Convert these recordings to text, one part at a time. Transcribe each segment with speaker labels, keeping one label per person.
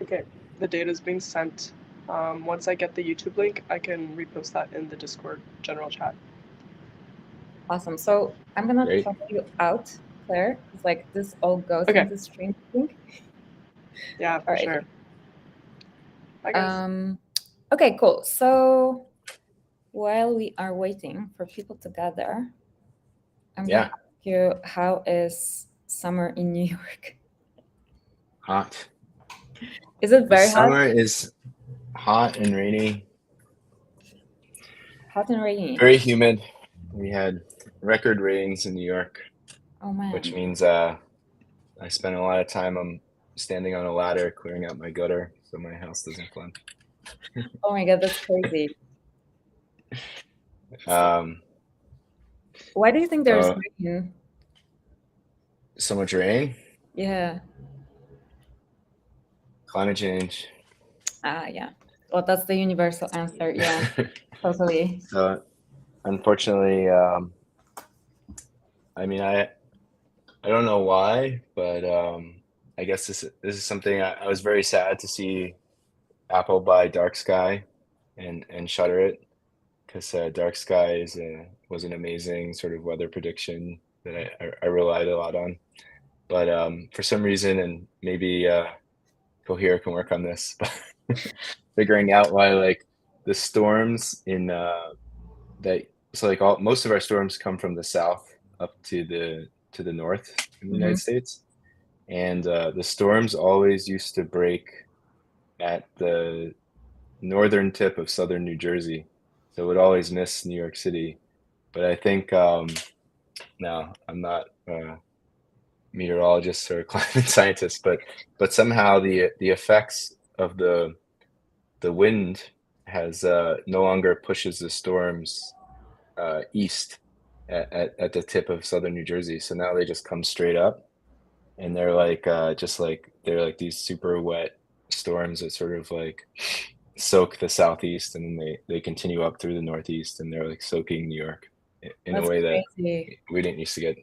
Speaker 1: Okay, the data is being sent. Once I get the YouTube link, I can repost that in the Discord general chat.
Speaker 2: Awesome. So I'm gonna
Speaker 3: Great.
Speaker 2: talk you out, Claire, because like this all goes
Speaker 1: Okay.
Speaker 2: into stream sync.
Speaker 1: Yeah,
Speaker 2: All
Speaker 1: for
Speaker 2: right.
Speaker 1: sure. Bye, guys.
Speaker 2: Okay, cool. So while we are waiting for people to gather, I'm gonna ask you, how is summer in New York?
Speaker 3: Hot.
Speaker 2: Is it
Speaker 3: The
Speaker 2: very hot?
Speaker 3: summer is hot and rainy,
Speaker 2: Hot and rainy.
Speaker 3: very humid. We had record ratings in New York,
Speaker 2: Oh man.
Speaker 3: which means I spent a lot of time standing on a ladder clearing out my gutter so my house doesn't flood.
Speaker 2: Oh my god, that's crazy. Why do you think there's rain?
Speaker 3: So much rain?
Speaker 2: Yeah.
Speaker 3: Climate change.
Speaker 2: Yeah. Well, that's the universal answer. Yeah, totally.
Speaker 3: So, unfortunately, I mean, I don't know why, but I guess this is something I was very sad to see Apple buy Dark Sky and shutter it, because Dark Sky was an amazing sort of weather prediction that I relied a lot on. But for some reason, and maybe Cohere can work on this, but figuring out why like the storms in most of our storms come from the south up to the north in the United States, and the storms always used to break at the northern tip of southern New Jersey, so it would always miss New York City. But I think no, I'm not a meteorologist or a climate scientist, but somehow the effects of the wind has no longer pushes the storms east at the tip of southern New Jersey. So now they just come straight up, and they're like they're like these super wet storms that sort of like soak the southeast, and then they continue up through the northeast, and they're like soaking New York in a way that we didn't used to get.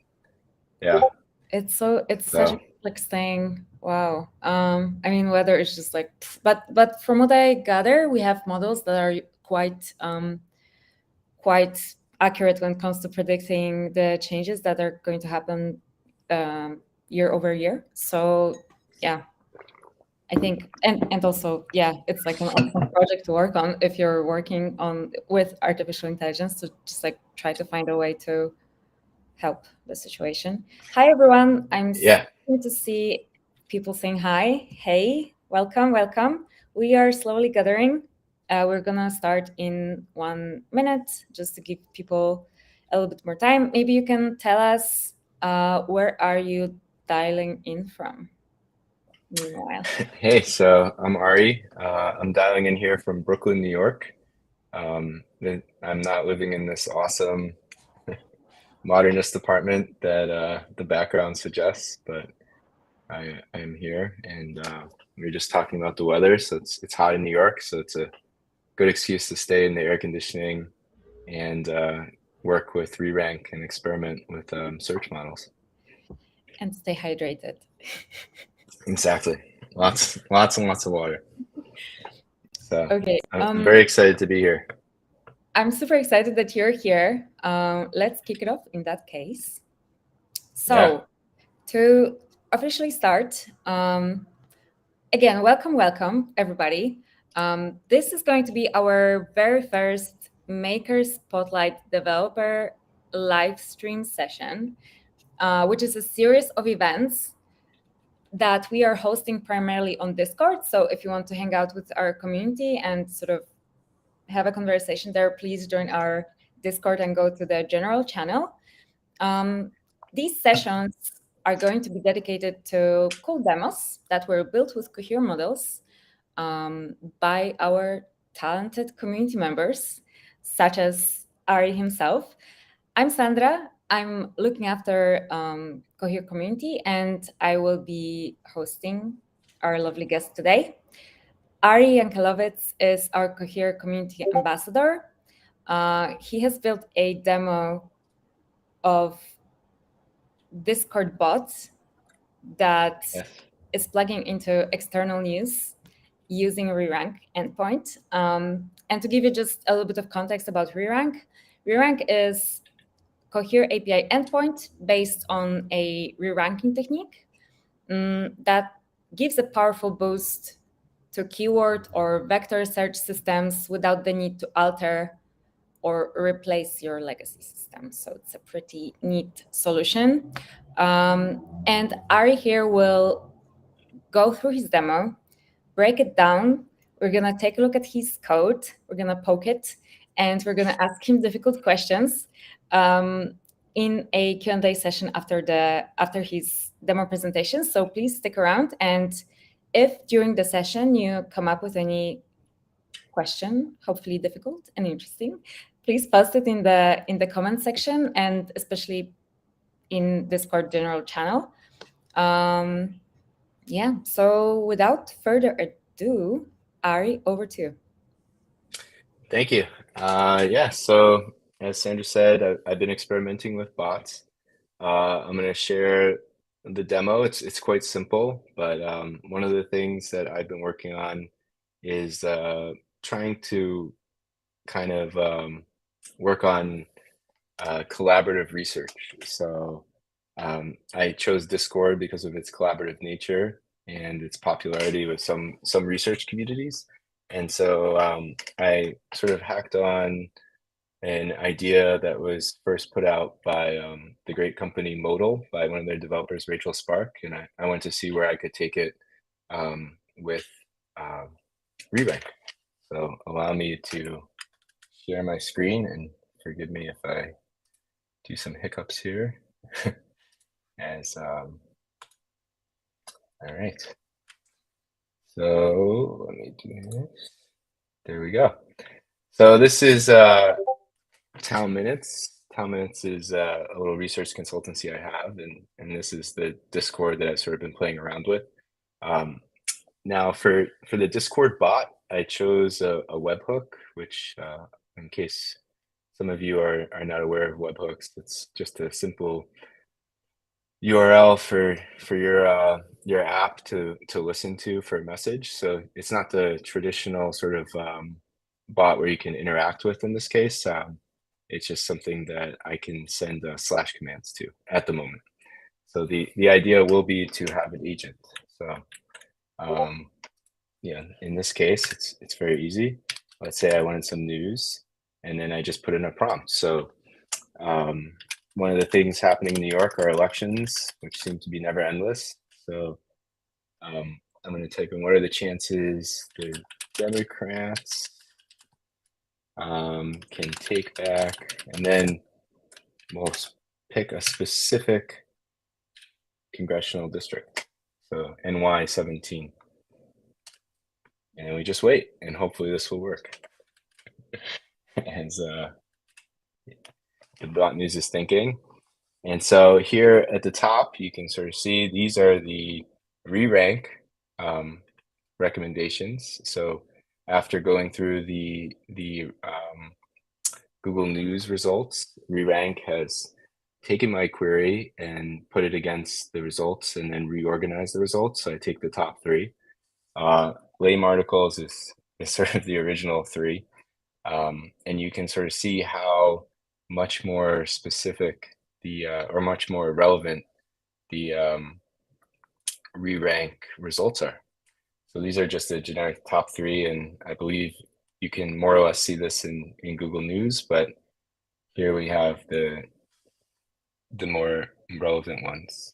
Speaker 3: Yeah.
Speaker 2: It's such a complex thing. Wow. I mean, weather is just like, but from what I gather, we have models that are quite accurate when it comes to predicting the changes that are going to happen year over year. So yeah, I think, and also, yeah, it's like an awesome project to work on if you're working on with artificial intelligence, to just like try to find a way to help the situation. Hi everyone, I'm so happy to see people saying hi. Hey, welcome, welcome. We are slowly gathering. We're gonna start in 1 minute just to give people a little bit more time. Maybe you can tell us where are you dialing in from? Meanwhile.
Speaker 3: Hey, so I'm Ari. I'm dialing in here from Brooklyn, New York. I'm not living in this awesome modernist apartment that the background suggests, but I am here, and we are just talking about the weather. So it's hot in New York, so it's a good excuse to stay in the air conditioning and work with re-rank and experiment with search models.
Speaker 2: And stay hydrated.
Speaker 3: Exactly. Lots and lots of water. So
Speaker 2: okay.
Speaker 3: I'm very excited to be here.
Speaker 2: I'm super excited that you're here. Let's kick it off in that case. So to officially start, again, welcome everybody. This is going to be our very first Maker Spotlight Developer live stream session, which is a series of events that we are hosting primarily on Discord. So if you want to hang out with our community and sort of have a conversation there, please join our Discord and go to the general channel. These sessions are going to be dedicated to cool demos that were built with Cohere models by our talented community members, such as Ari himself. I'm Sandra. I'm looking after Cohere community, and I will be hosting our lovely guest today. Ari Jankelowitz is our Cohere community ambassador. He has built a demo of Discord bot that is plugging into external news using a re-rank endpoint. And to give you just a little bit of context about re-rank is Cohere API endpoint based on a re-ranking technique that gives a powerful boost to keyword or vector search systems without the need to alter or replace your legacy system. So it's a pretty neat solution. And Ari here will go through his demo, break it down. We're going to take a look at his code. We're going to poke it, and we're going to ask him difficult questions in a Q&A session after his demo presentation. So please stick around. And if during the session you come up with any question, hopefully difficult and interesting, please post it in the comment section, and especially in Discord general channel. Yeah, so without further ado, Ari, over to you.
Speaker 3: Thank you. Yeah, so as Sandra said, I've been experimenting with bots. I'm going to share the demo. It's quite simple, but one of the things that I've been working on is trying to kind of work on collaborative research. So I chose Discord because of its collaborative nature and its popularity with some research communities. And so I sort of hacked on an idea that was first put out by the great company Modal, by one of their developers, Rachel Spark. And I went to see where I could take it with re-rank. So allow me to share my screen, and forgive me if I do some hiccups here. As all right. So let me do this. There we go. So this is Town Minutes. Town Minutes is a little research consultancy I have, and this is the Discord that I've sort of been playing around with. Now for the Discord bot, I chose a webhook, which in case some of you are not aware of webhooks, it's just a simple URL for your app to listen to for a message. So it's not the traditional sort of bot where you can interact with in this case. It's just something that I can send slash commands to at the moment. So the idea will be to have an agent. So yeah, in this case, it's very easy. Let's say I wanted some news, and then I just put in a prompt. So one of the things happening in New York are elections, which seem to be never endless. So I'm going to type in, what are the chances the Democrats can take back, and then we'll pick a specific congressional district. So NY 17. And we just wait, and hopefully this will work. As the bot news is thinking. And so here at the top, you can sort of see these are the re-rank recommendations. So after going through the Google News results, re-rank has taken my query and put it against the results and then reorganized the results. So I take the top three. Lame articles is sort of the original three. And you can sort of see how much more specific or much more relevant the re-rank results are. So these are just the generic top three, and I believe you can more or less see this in Google News, but here we have the more relevant ones.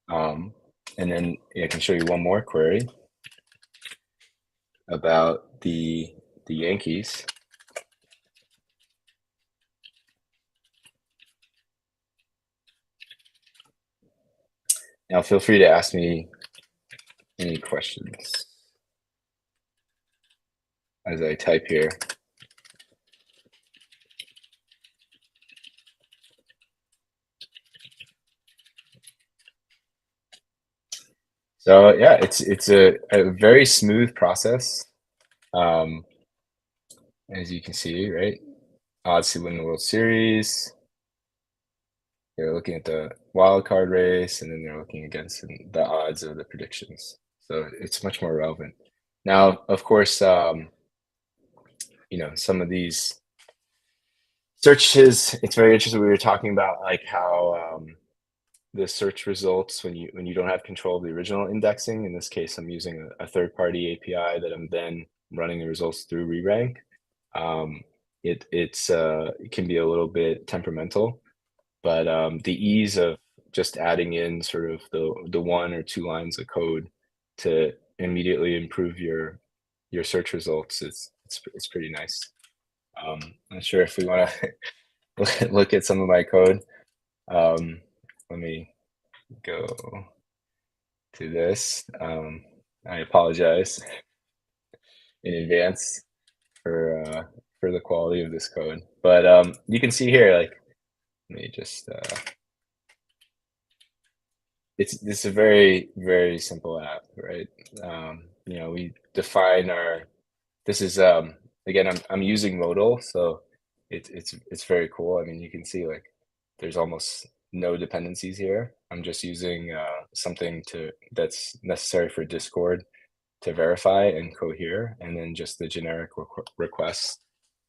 Speaker 3: And then I can show you one more query about the Yankees. Now feel free to ask me any questions as I type here. So yeah, it's a very smooth process. As you can see, right? Odds to win the World Series. They're looking at the wild card race, and then they're looking against the odds of the predictions. So it's much more relevant. Now, of course, some of these searches, it's very interesting. We were talking about like how the search results when you don't have control of the original indexing. In this case, I'm using a third-party API that I'm then running the results through re-rank. It can be a little bit temperamental, but the ease of just adding in sort of the 1 or 2 lines of code to immediately improve your search results it's pretty nice. I'm not sure if we want to look at some of my code. Let me go to this. I apologize in advance for the quality of this code, but you can see here, like, let me just it's a very, very simple app, right? We define this is again, I'm using modal, so it's very cool. I mean, you can see like there's almost no dependencies here. I'm just using something that's necessary for Discord to verify and cohere, and then just the generic request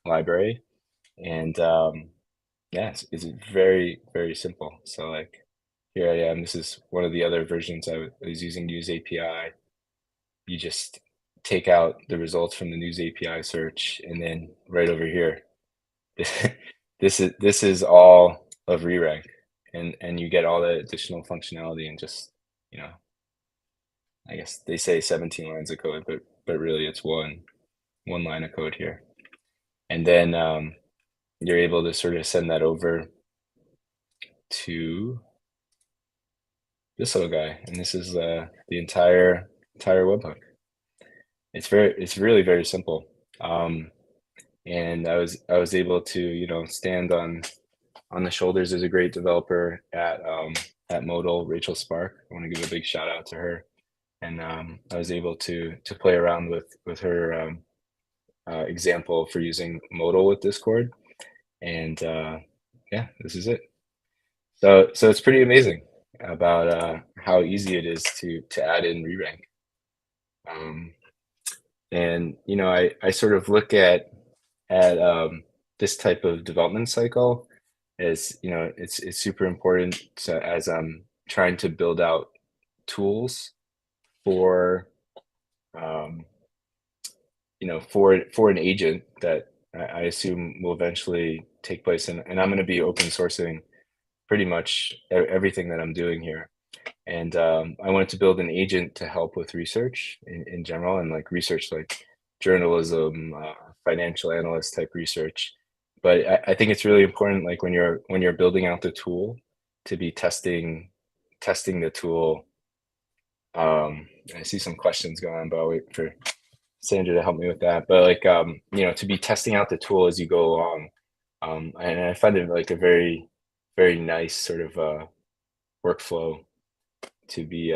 Speaker 3: library. And yeah, it's very, very simple. So like here I am. This is one of the other versions I was using News API. You just take out the results from the News API search, and then right over here, this is all of re-rank, and you get all the additional functionality and just, I guess they say 17 lines of code, but really it's one line of code here. And then you're able to sort of send that over to this little guy, and this is the entire webhook. It's really very simple. And I was able to stand on the shoulders as a great developer at Modal, Rachel Spark. I want to give a big shout out to her. And I was able to play around with her example for using Modal with Discord, and yeah, this is it. So it's pretty amazing about how easy it is to add in re-rank. And I sort of look at this type of development cycle as it's super important as I'm trying to build out tools for for an agent that I assume will eventually take place, and I'm going to be open sourcing pretty much everything that I'm doing here. And I wanted to build an agent to help with research in general, and like research like journalism, financial analyst type research. But I think it's really important, like when you're building out the tool, to be testing the tool. I see some questions going on, but I'll wait for Sandra to help me with that. But like to be testing out the tool as you go along. And I find it like a very, very nice sort of workflow to be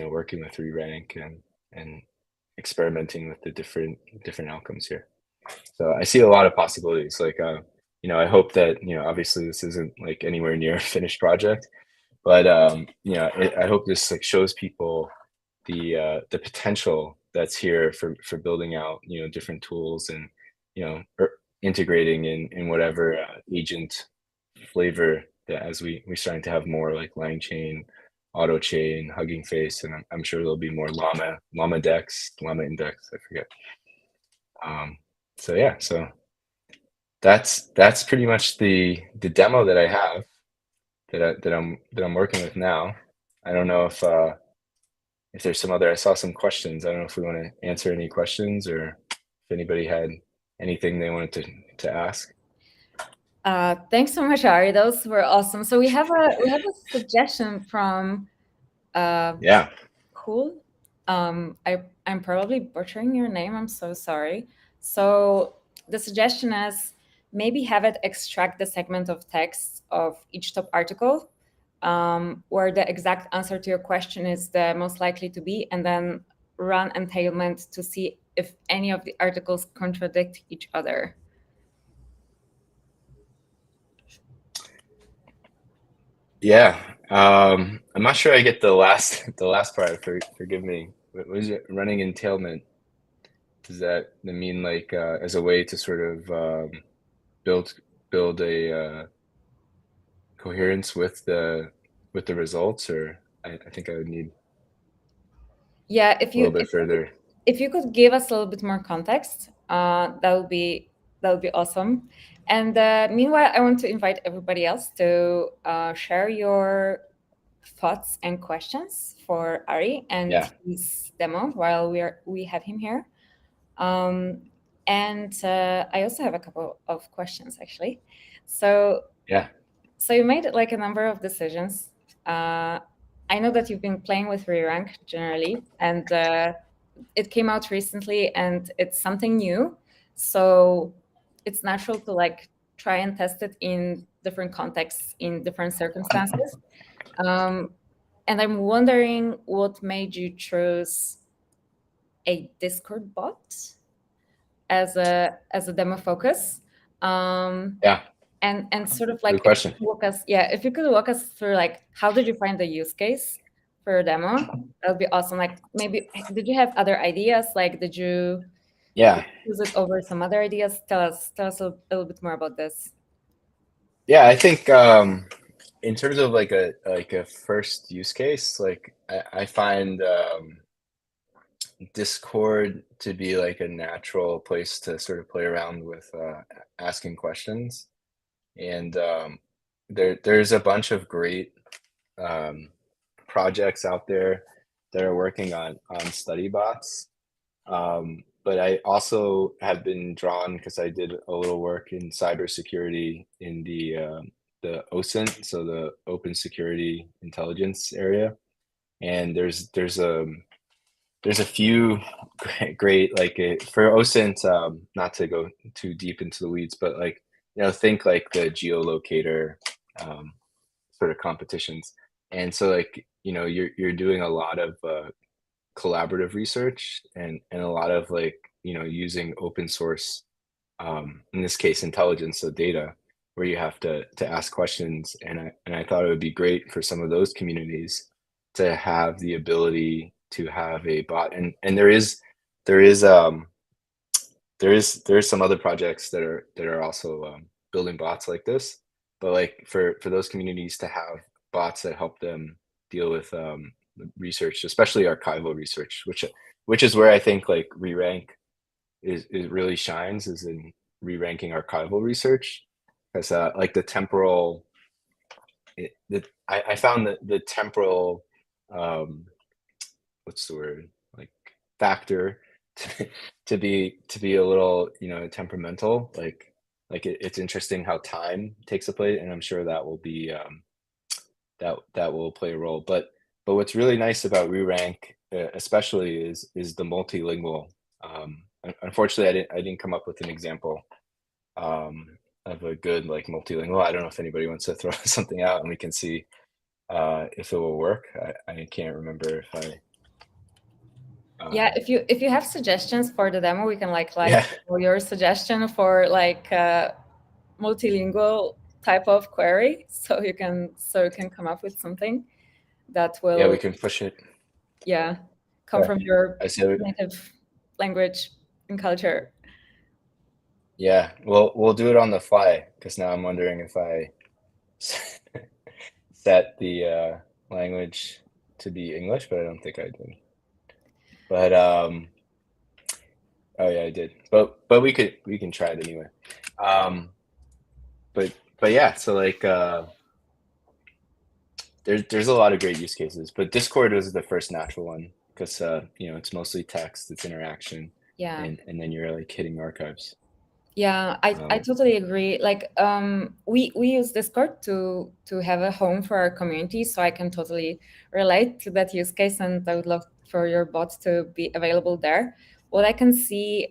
Speaker 3: working with re-rank and experimenting with the different outcomes here. So I see a lot of possibilities. Like I hope that obviously this isn't like anywhere near a finished project, but I hope this like shows people the potential that's here for building out different tools and integrating in whatever agent flavor that as we're starting to have more like LangChain, AutoChain, Hugging Face, and I'm sure there'll be more Llama Index, I forget. So yeah, so that's pretty much the demo that I have that I'm working with now. I don't know if there's some other. I saw some questions. I don't know if we want to answer any questions or if anybody had anything they wanted to ask.
Speaker 2: Thanks so much, Ari. Those were awesome. So we have a suggestion from
Speaker 3: yeah.
Speaker 2: Cool. I'm probably butchering your name. I'm so sorry. So the suggestion is maybe have it extract the segment of text of each top article where the exact answer to your question is the most likely to be, and then run entailment to see if any of the articles contradict each other.
Speaker 3: Yeah, I'm not sure I get the last part. Forgive me what is it? Running entailment. Does that mean like as a way to sort of build a coherence with the results, or I think I would need
Speaker 2: Yeah,
Speaker 3: a little bit further.
Speaker 2: If you could give us a little bit more context, that would be awesome. And meanwhile, I want to invite everybody else to share your thoughts and questions for Ari and his demo while we have him here. And I also have a couple of questions actually. So so you made like a number of decisions. I know that you've been playing with re-rank generally, and it came out recently, and it's something new. So it's natural to like try and test it in different contexts, in different circumstances. And I'm wondering what made you choose a Discord bot as a demo focus. And sort of like
Speaker 3: good question.
Speaker 2: If you could walk us through like how did you find the use case for a demo, that would be awesome. Like maybe did you have other ideas? Like did you use it over some other ideas? Tell us a little bit more about this.
Speaker 3: Yeah, I think in terms of like a first use case, like I find Discord to be like a natural place to sort of play around with asking questions. And there's a bunch of great projects out there that are working on study bots. But I also have been drawn because I did a little work in cybersecurity in the OSINT, so the Open Security Intelligence area. And there's a few great like for OSINT, not to go too deep into the weeds, but like think like the geolocator sort of competitions. And so like you're doing a lot of collaborative research and a lot of like using open source, in this case intelligence, so data, where you have to ask questions. And I thought it would be great for some of those communities to have the ability to have a bot. And there is some other projects that are also building bots like this. But like for those communities to have bots that help them deal with research, especially archival research, which is where I think like re-rank is really shines, is in re-ranking archival research. Because like the temporal, I found that the temporal, what's the word, like factor to be a little temperamental. Like it's interesting how time takes a play, and I'm sure that will be that will play a role. But what's really nice about re-rank especially is the multilingual. Unfortunately I didn't come up with an example of a good like multilingual. I don't know if anybody wants to throw something out and we can see if it will work. I can't remember if I
Speaker 2: if you have suggestions for the demo, we can like your suggestion for like multilingual type of query, so you can come up with something that will
Speaker 3: we can push it
Speaker 2: come from your native language and culture.
Speaker 3: We'll do it on the fly, because now I'm wondering if I set the language to be English, but I don't think I did. But oh yeah, I did. But we can try it anyway. But yeah, so like there's a lot of great use cases, but Discord was the first natural one, because it's mostly text, it's interaction, and then you're like hitting archives.
Speaker 2: I totally agree. Like we use Discord to have a home for our community, so I can totally relate to that use case, and I would love for your bot to be available there. What I can see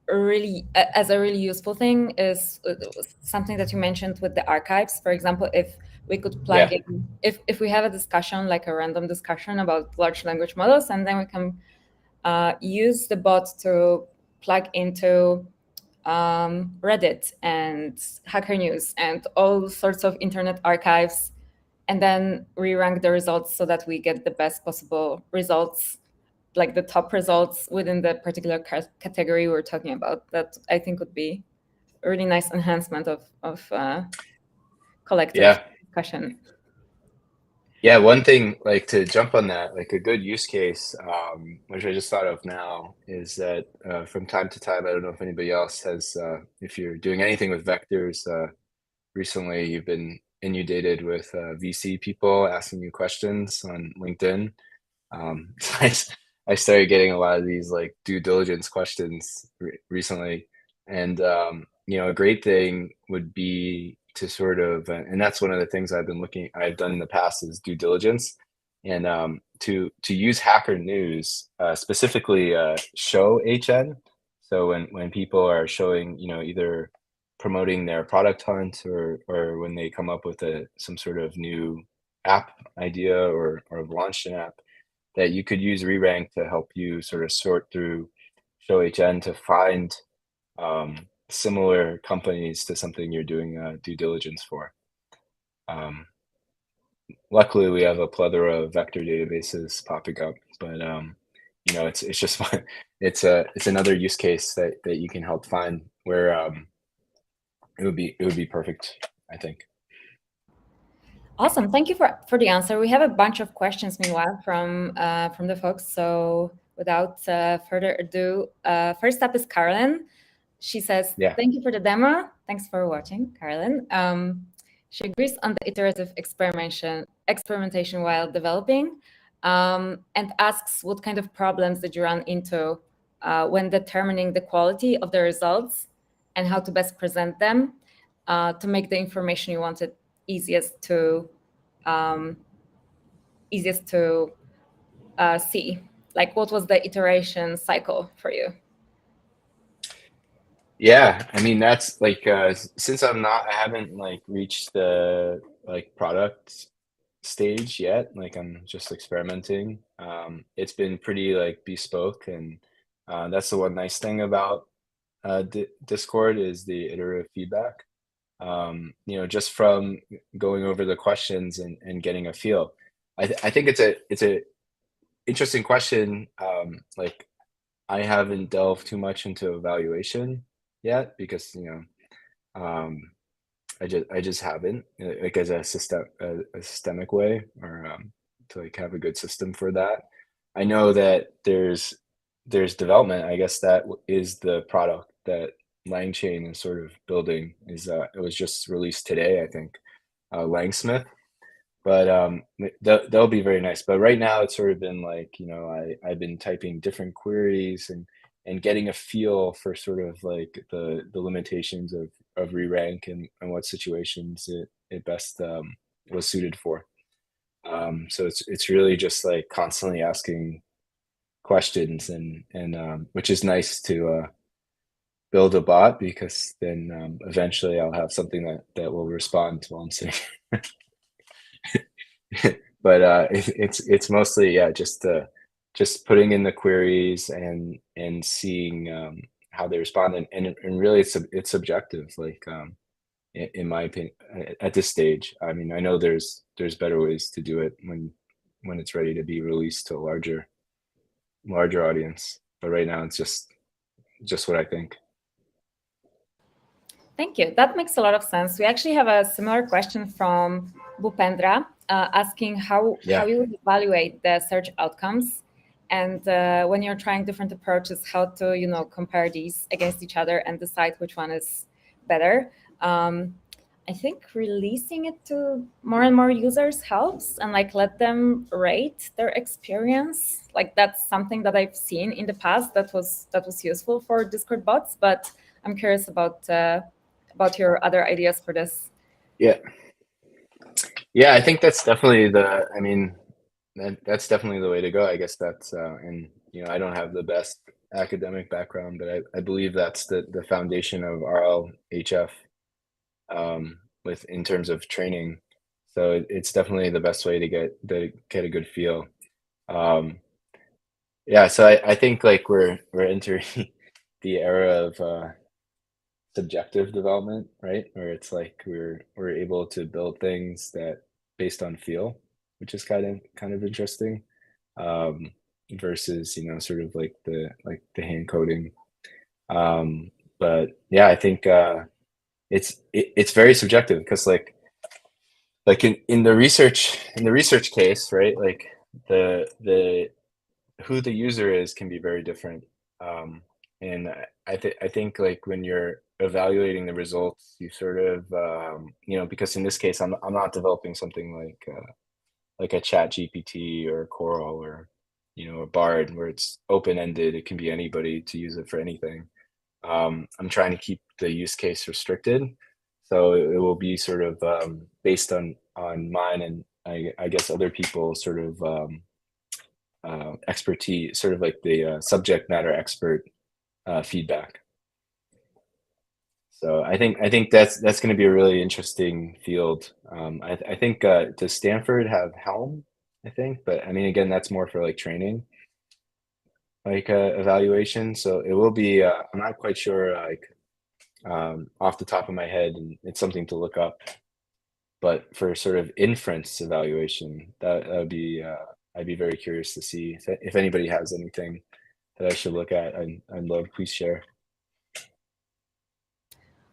Speaker 2: really as a really useful thing is something that you mentioned with the archives. For example, if we could plug in, if we have a discussion, like a random discussion about large language models, and then we can use the bot to plug into Reddit and Hacker News and all sorts of internet archives, and then re-rank the results so that we get the best possible results, like the top results within the particular category we're talking about. That I think would be a really nice enhancement of collective discussion.
Speaker 3: Yeah, one thing, like, to jump on that, like a good use case, which I just thought of now, is that from time to time, I don't know if anybody else has, if you're doing anything with vectors, recently you've been inundated with VC people asking you questions on LinkedIn. So I started getting a lot of these like due diligence questions recently, and a great thing would be to sort of, and that's one of the things I've done in the past is due diligence, and to use Hacker News, specifically show HN. So when people are showing, either promoting their product hunt or when they come up with some sort of new app idea or have launched an app, that you could use re-rank to help you sort of sort through show HN to find similar companies to something you're doing due diligence for. Luckily, we have a plethora of vector databases popping up, but it's just it's another use case that you can help find where it would be perfect, I think.
Speaker 2: Awesome. Thank you for the answer. We have a bunch of questions meanwhile from the folks. So without further ado, first up is Carolyn. She says, Thank you for the demo. Thanks for watching, Carolyn. She agrees on the iterative experimentation while developing, and asks what kind of problems did you run into when determining the quality of the results and how to best present them to make the information you wanted easiest to see. Like, what was the iteration cycle for you?
Speaker 3: Yeah, I mean, that's like since I haven't like reached the like product stage yet, like I'm just experimenting. It's been pretty like bespoke, and that's the one nice thing about Discord is the iterative feedback. Just from going over the questions and getting a feel. I think it's a interesting question. Like, I haven't delved too much into evaluation yet because I just haven't, like, as a systemic way, or to like have a good system for that. I know that there's development. I guess that is the product that LangChain is sort of building. It was just released today, I think, Langsmith. But they'll be very nice. But right now it's sort of been like, I've been typing different queries and getting a feel for sort of like the limitations of re-rank and what situations it best was suited for. So it's really just like constantly asking questions and which is nice to build a bot, because then eventually I'll have something that will respond while I'm sitting. But it's mostly just putting in the queries and seeing how they respond, and really it's subjective, like in my opinion at this stage. I mean, I know there's better ways to do it when it's ready to be released to a larger audience, but right now it's just what I think.
Speaker 2: Thank you. That makes a lot of sense. We actually have a similar question from Bhupendra, asking how you would evaluate the search outcomes, and when you're trying different approaches, how to compare these against each other and decide which one is better. I think releasing it to more and more users helps, and like let them rate their experience. Like, that's something that I've seen in the past that was useful for Discord bots. But I'm curious about your other ideas for this.
Speaker 3: Yeah, I think that's definitely that's definitely the way to go. I guess that's and I don't have the best academic background, but I believe that's the foundation of RL HF in terms of training. So it's definitely the best way to get a good feel. Yeah, so I think like we're entering the era of subjective development, right? Where it's like we're able to build things that based on feel, which is kind of interesting, versus, you know, sort of like the hand coding. But yeah, I think it's very subjective, because like in the research case, right? Like the who the user is can be very different. And I think like when you're evaluating the results, you sort of you know, because in this case I'm not developing something like a Chat GPT or a Coral or, you know, a Bard, where it's open ended. It can be anybody to use it for anything. I'm trying to keep the use case restricted, so it will be sort of based on mine and I guess other people sort of expertise, sort of like the subject matter expert feedback. So I think that's going to be a really interesting field. I think does Stanford have Helm? I think, but I mean, again, that's more for like training, like evaluation. So it will be. I'm not quite sure, like off the top of my head, and it's something to look up. But for sort of inference evaluation, that would be. I'd be very curious to see if anybody has anything that I should look at. I'd love, please share.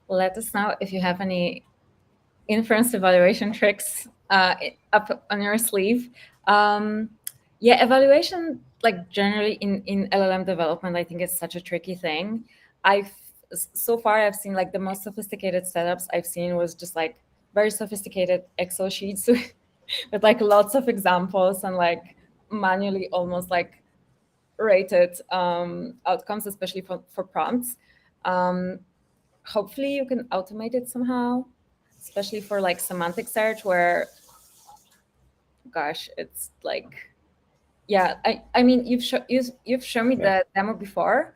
Speaker 2: Let us know if you have any inference evaluation tricks up on your sleeve. Yeah, evaluation, like generally in LLM development, I think it's such a tricky thing. So far I've seen like the most sophisticated setups I've seen was just like very sophisticated Excel sheets with like lots of examples and like manually almost like rated outcomes, especially for prompts. Hopefully you can automate it somehow, especially for like semantic search, where, gosh, it's like, yeah, I mean, you've shown me the demo before,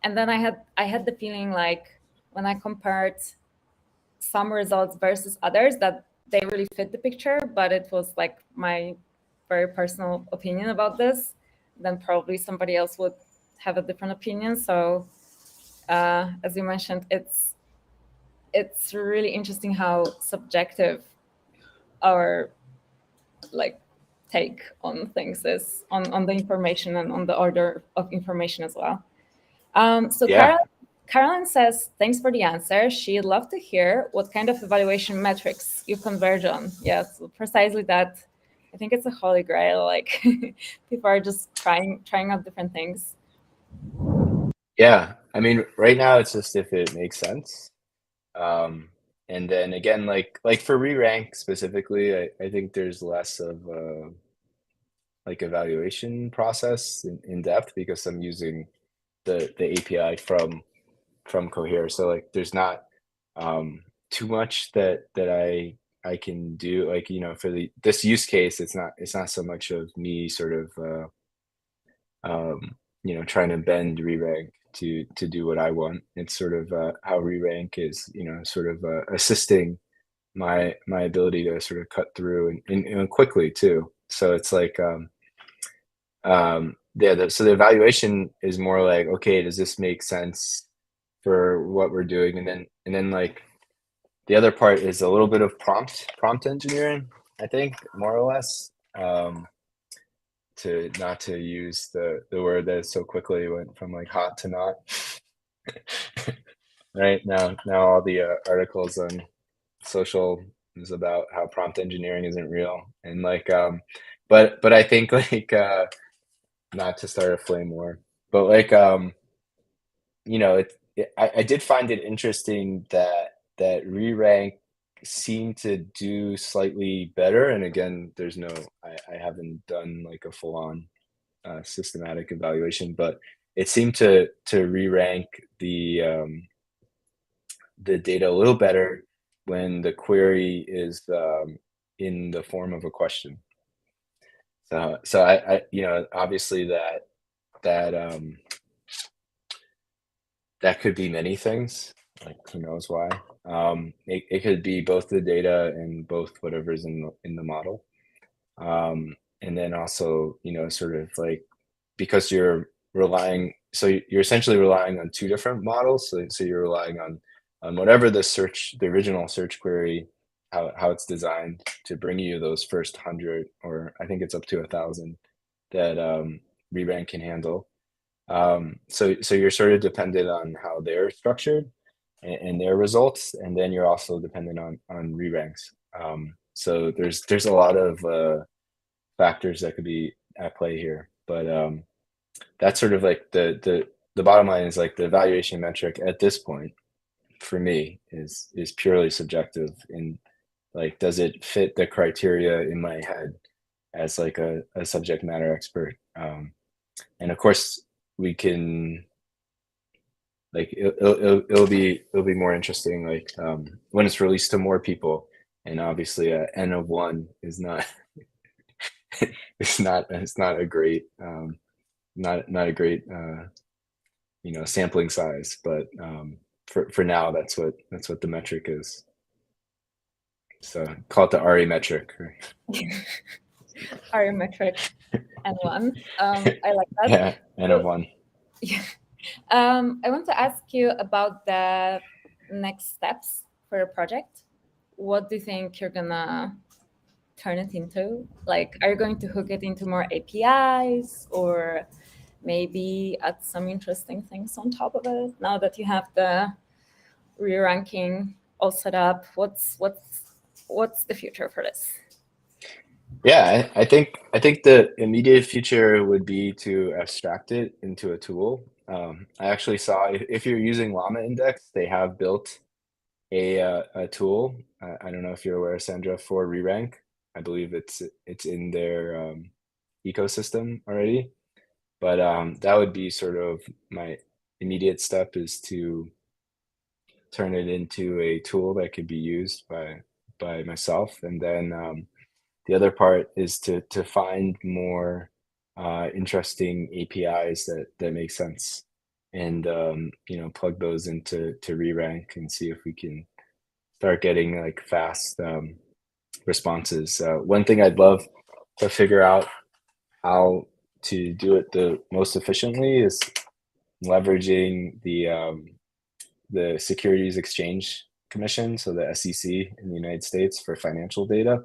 Speaker 2: and then I had the feeling like when I compared some results versus others that they really fit the picture, but it was like my very personal opinion about this. Then probably somebody else would have a different opinion. So as you mentioned, it's really interesting how subjective our like take on things is on the information and on the order of information as well. So
Speaker 3: Yeah.
Speaker 2: Caroline says, thanks for the answer. She'd love to hear what kind of evaluation metrics you converge on. Yes, precisely that. I think it's a holy grail. Like people are just trying out different things.
Speaker 3: Yeah, I mean, right now it's just if it makes sense. And then again, like for re-rank specifically, I think there's less of a like evaluation process in depth, because I'm using the API from Cohere. So like there's not too much that I can do. Like, you know, for this use case, it's not so much of me sort of you know, trying to bend re-rank to do what I want. It's sort of how re-rank is, you know, sort of assisting my ability to sort of cut through and quickly too. So it's like yeah, so the evaluation is more like, okay, does this make sense for what we're doing? And then like the other part is a little bit of prompt engineering, I think, more or less. To not to use the word that so quickly went from like hot to not. Right now all the articles on social is about how prompt engineering isn't real, and like but I think like not to start a flame war, but like you know, I did find it interesting that re-rank seemed to do slightly better. And again, there's no, I haven't done like a full-on systematic evaluation, but it seemed to re-rank the data a little better when the query is in the form of a question. So I you know, obviously that could be many things, like who knows why. It could be both the data and both whatever's in the model. And then also, you know, sort of like, because you're essentially relying on two different models. So you're relying on whatever the original search query how it's designed to bring you those first 100, or I think it's up to 1,000 that re-rank can handle. So you're sort of dependent on how they're structured and their results, and then you're also dependent on re-ranks. So there's a lot of factors that could be at play here, but that's sort of like the bottom line is like the evaluation metric at this point for me is purely subjective, in like, does it fit the criteria in my head as like a subject matter expert? And of course we can, like, it'll be more interesting, like, when it's released to more people, and obviously a n of 1 is not it's not a great not a great sampling size, but for now that's what the metric is. So call it the Ari metric.
Speaker 2: Ariel metric N1. I like that.
Speaker 3: Yeah, n of 1.
Speaker 2: Yeah. I want to ask you about the next steps for your project. What do you think you're gonna turn it into? Like, are you going to hook it into more APIs, or maybe add some interesting things on top of it? Now that you have the re-ranking all set up, what's the future for this?
Speaker 3: Yeah, I think the immediate future would be to abstract it into a tool. I actually saw, if you're using Llama Index, they have built a tool. I don't know if you're aware, Sandra, for re-rank. I believe it's in their ecosystem already. But that would be sort of my immediate step, is to turn it into a tool that could be used by myself, and then the other part is to find more interesting APIs that make sense, and plug those into re-rank and see if we can start getting like fast responses. One thing I'd love to figure out how to do it the most efficiently is leveraging the Securities Exchange Commission, so the SEC in the United States, for financial data,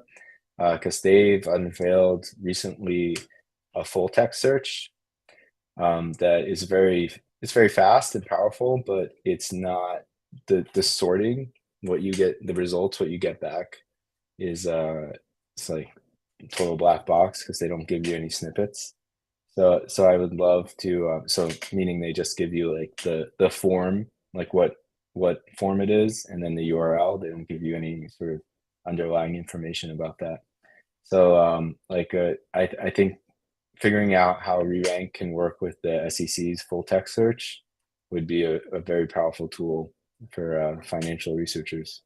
Speaker 3: because they've unveiled recently a full text search that is it's very fast and powerful, but it's not the sorting. What you get, the results, what you get back is it's like total black box, because they don't give you any snippets. So I would love to, so meaning they just give you like the form, like what form it is, and then the URL. They don't give you any sort of underlying information about that. So I think figuring out how re-rank can work with the SEC's full text search would be a very powerful tool for financial researchers.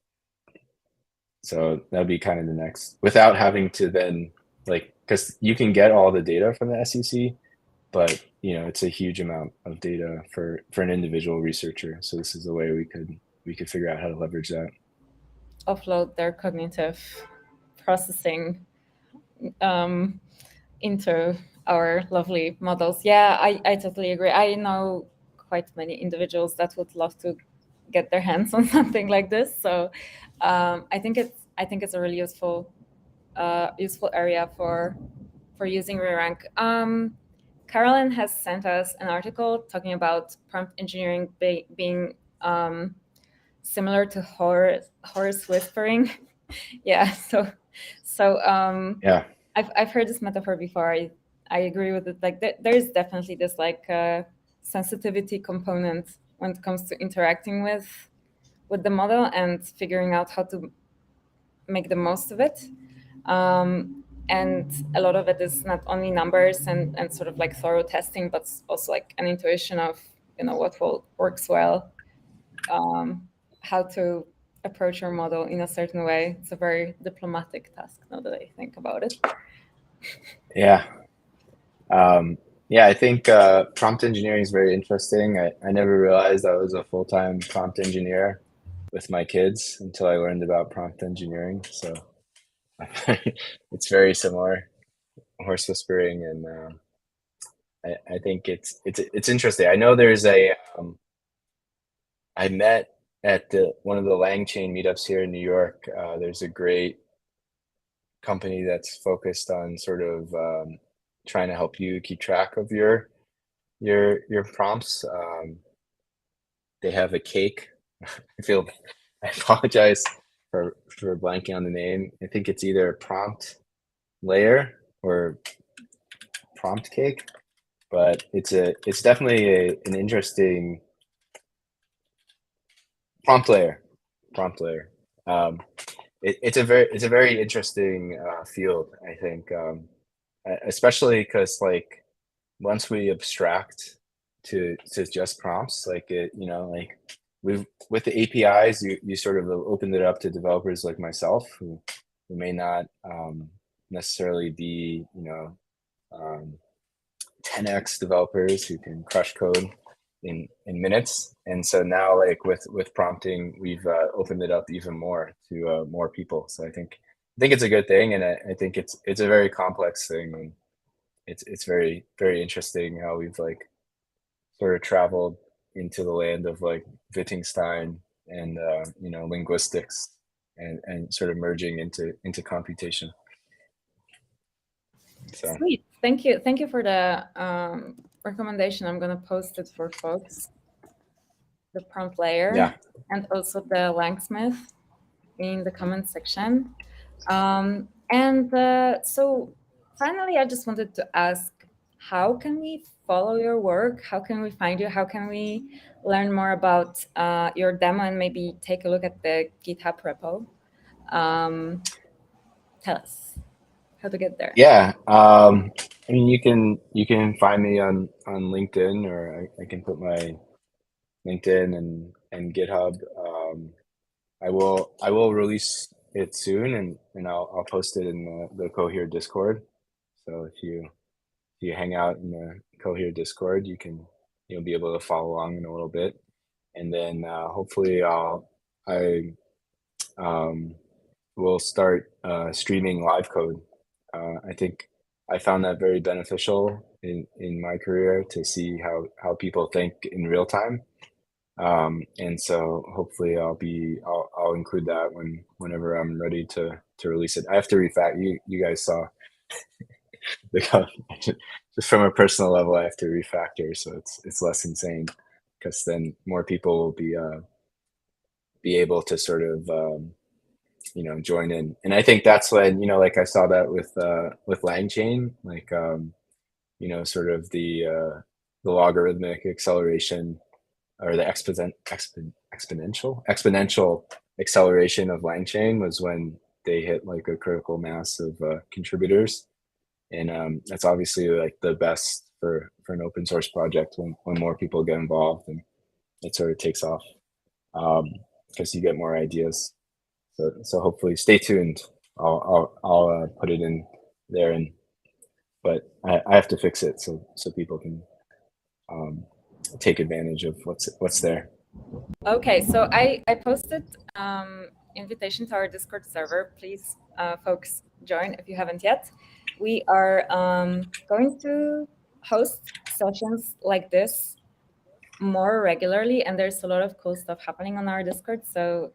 Speaker 3: So that'd be kind of the next, without having to then, like, because you can get all the data from the SEC, but it's a huge amount of data for an individual researcher. So this is a way we could figure out how to leverage that.
Speaker 2: Offload their cognitive processing into our lovely models. Yeah, I totally agree. I know quite many individuals that would love to get their hands on something like this. So I think it's a really useful area for using re-rank. Carolyn has sent us an article talking about prompt engineering being similar to horse whispering. Yeah. So
Speaker 3: Yeah.
Speaker 2: I've heard this metaphor before. I agree with it. Like there is definitely this like sensitivity component when it comes to interacting with the model and figuring out how to make the most of it. And a lot of it is not only numbers and sort of like thorough testing, but also like an intuition of what works well, how to approach your model in a certain way. It's a very diplomatic task now that I think about it.
Speaker 3: Yeah. I think prompt engineering is very interesting. I never realized I was a full-time prompt engineer with my kids until I learned about prompt engineering. So it's very similar, horse whispering, and I think it's interesting. I know there's I met at one of the LangChain meetups here in New York, there's a great company that's focused on sort of trying to help you keep track of your prompts. They have a cake. I apologize for blanking on the name. I think it's either prompt layer or prompt cake, but it's definitely an interesting prompt layer. It's a very interesting field, I think, especially because like once we abstract to just prompts, like like with the APIs, you sort of opened it up to developers like myself who may not necessarily be 10x developers who can crush code in minutes. And so now, like with prompting, we've opened it up even more to more people. So I think it's a good thing, and I think it's a very complex thing, and it's very interesting how we've like sort of traveled into the land of like Wittgenstein and linguistics and sort of merging into computation. So
Speaker 2: sweet. Thank you for the recommendation. I'm gonna post it for folks, the prompt layer,
Speaker 3: yeah,
Speaker 2: and also the Langsmith in the comment section. So finally, I just wanted to ask, how can we follow your work? How can we find you? How can we learn more about your demo and maybe take a look at the GitHub repo? Tell us how to get there.
Speaker 3: Yeah, I mean, you can find me on LinkedIn, or I can put my LinkedIn and GitHub. I will release it soon, and I'll post it in the Cohere Discord. So if you hang out in the Cohere Discord, you'll be able to follow along in a little bit, and then hopefully I will start streaming live code. I think I found that very beneficial in my career to see how people think in real time. And so hopefully I'll include that whenever I'm ready to release it. I have to refactor. You guys saw the code. Just from a personal level, I have to refactor, so it's less insane, because then more people will be able to sort of join in. And I think that's when like I saw that with LangChain, like sort of the logarithmic acceleration, or the exponential acceleration of LangChain was when they hit like a critical mass of contributors, and that's obviously like the best for an open source project when more people get involved and it sort of takes off, because you get more ideas. So hopefully, stay tuned. I'll put it in there, but I have to fix it so people can take advantage of what's there.
Speaker 2: Okay, so I posted invitation to our Discord server. Please, folks, join if you haven't yet. We are going to host sessions like this more regularly, and there's a lot of cool stuff happening on our Discord. So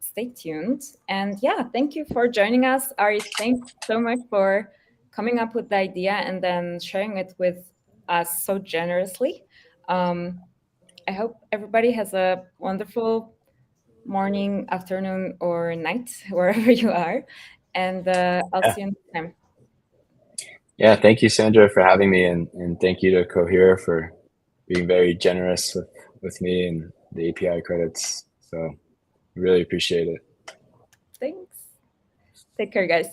Speaker 2: stay tuned. And yeah, thank you for joining us, Ari. Thanks so much for coming up with the idea and then sharing it with us so generously. I hope everybody has a wonderful morning, afternoon, or night, wherever you are. And I'll see you next time.
Speaker 3: Yeah, thank you, Sandra, for having me, and thank you to Cohere for being very generous with me and the API credits. So really appreciate it.
Speaker 2: Thanks. Take care, guys.